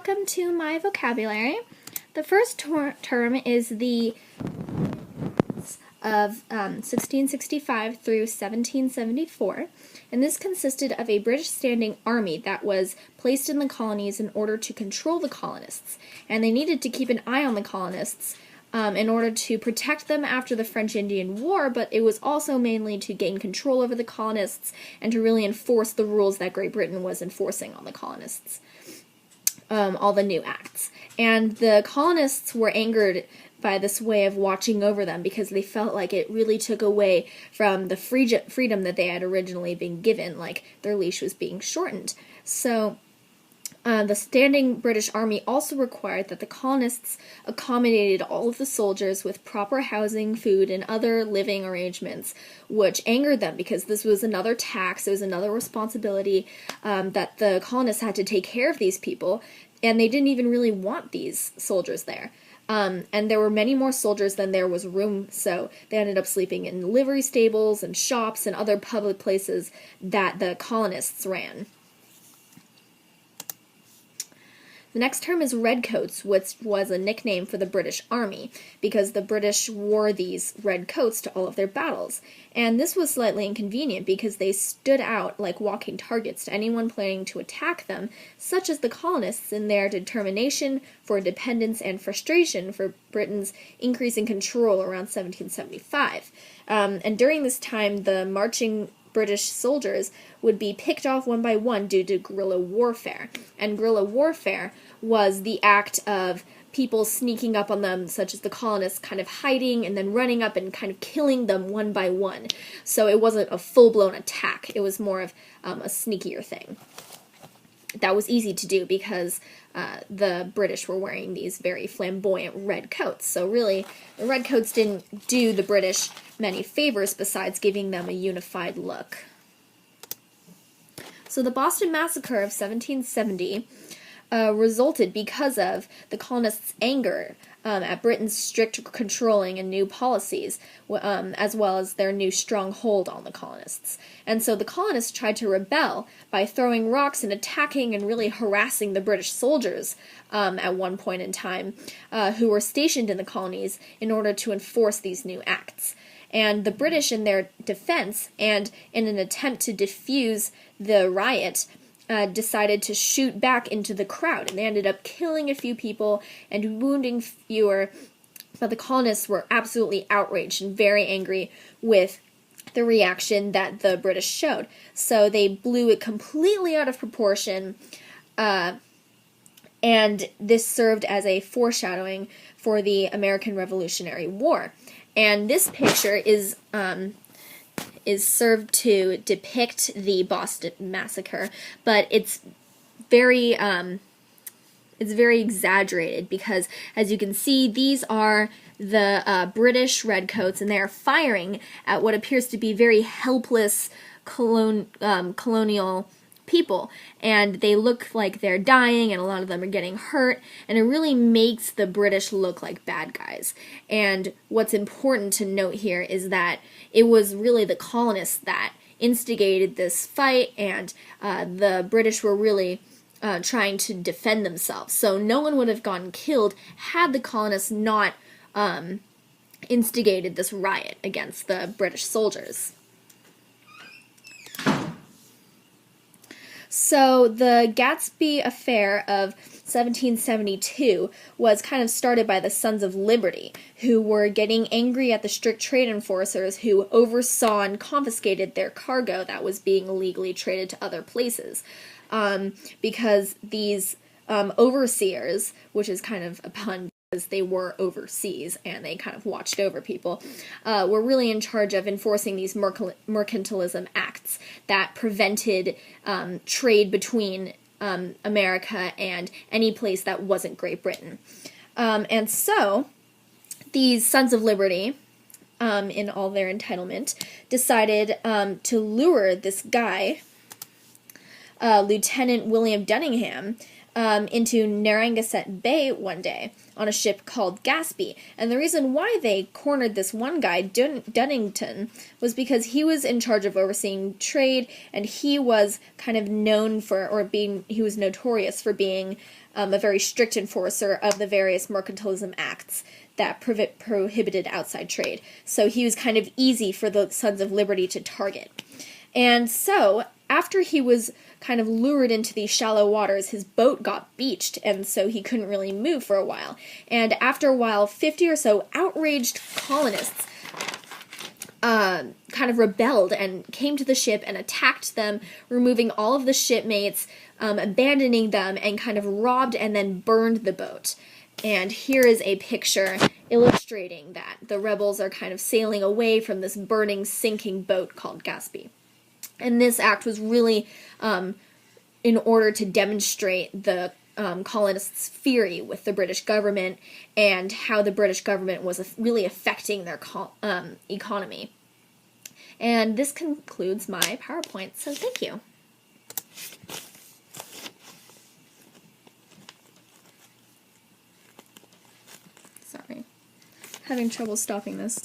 welcome to my vocabulary. The first term is the of 1665 through 1774, and this consisted of a British standing army that was placed in the colonies in order to control the colonists, and they needed to keep an eye on the colonists in order to protect them after the French Indian War, but it was also mainly to gain control over the colonists and to really enforce the rules that Great Britain was enforcing on the colonists, all the new acts. And the colonists were angered by this way of watching over them because they felt like it really took away from the freedom that they had originally been given, like their leash was being shortened. So the standing British army also required that the colonists accommodated all of the soldiers with proper housing, food, and other living arrangements, which angered them because this was another tax, it was another responsibility that the colonists had to take care of these people, and they didn't even really want these soldiers there. And there were many more soldiers than there was room, so they ended up sleeping in livery stables and shops and other public places that the colonists ran. The next term is redcoats, which was a nickname for the British Army, because the British wore these red coats to all of their battles. And this was slightly inconvenient because they stood out like walking targets to anyone planning to attack them, such as the colonists in their determination for independence and frustration for Britain's increasing control around 1775. And during this time, the marching British soldiers would be picked off one by one due to guerrilla warfare. And guerrilla warfare was the act of people sneaking up on them, such as the colonists kind of hiding and then running up and kind of killing them one by one. So it wasn't a full-blown attack. It was more of a sneakier thing. That was easy to do because the British were wearing these very flamboyant red coats. So really, the red coats didn't do the British many favors besides giving them a unified look. So the Boston Massacre of 1770 resulted because of the colonists' anger at Britain's strict controlling and new policies, as well as their new strong hold on the colonists. And so the colonists tried to rebel by throwing rocks and attacking and really harassing the British soldiers at one point in time, who were stationed in the colonies in order to enforce these new acts. And the British, in their defense, and in an attempt to defuse the riot, decided to shoot back into the crowd, and they ended up killing a few people and wounding fewer, but the colonists were absolutely outraged and very angry with the reaction that the British showed. So they blew it completely out of proportion, and this served as a foreshadowing for the American Revolutionary War. And this picture is served to depict the Boston Massacre, but it's very exaggerated because, as you can see, these are the British redcoats, and they are firing at what appears to be very helpless colonial people, and they look like they're dying, and a lot of them are getting hurt, and it really makes the British look like bad guys. And what's important to note here is that it was really the colonists that instigated this fight, and the British were really trying to defend themselves. So no one would have gotten killed had the colonists not instigated this riot against the British soldiers. So the Gadsby Affair of 1772 was kind of started by the Sons of Liberty, who were getting angry at the strict trade enforcers who oversaw and confiscated their cargo that was being illegally traded to other places. Because these overseers, which is kind of a pun because they were overseas and they kind of watched over people, were really in charge of enforcing these mercantilism acts that prevented trade between America and any place that wasn't Great Britain. And so these Sons of Liberty, in all their entitlement, decided to lure this guy, Lieutenant William Dunningham, into Narragansett Bay one day on a ship called Gaspee. And the reason why they cornered this one guy, Dunnington, was because he was in charge of overseeing trade, and he was kind of known for, he was notorious for being a very strict enforcer of the various mercantilism acts that prohibited outside trade. So he was kind of easy for the Sons of Liberty to target. And so, after he was kind of lured into these shallow waters, his boat got beached, and so he couldn't really move for a while. And after a while, 50 or so outraged colonists kind of rebelled and came to the ship and attacked them, removing all of the shipmates, abandoning them, and kind of robbed and then burned the boat. And here is a picture illustrating that. The rebels are kind of sailing away from this burning, sinking boat called Gaspee. And this act was really in order to demonstrate the colonists' fury with the British government and how the British government was really affecting their economy. And this concludes my PowerPoint, so thank you. Sorry, having trouble stopping this.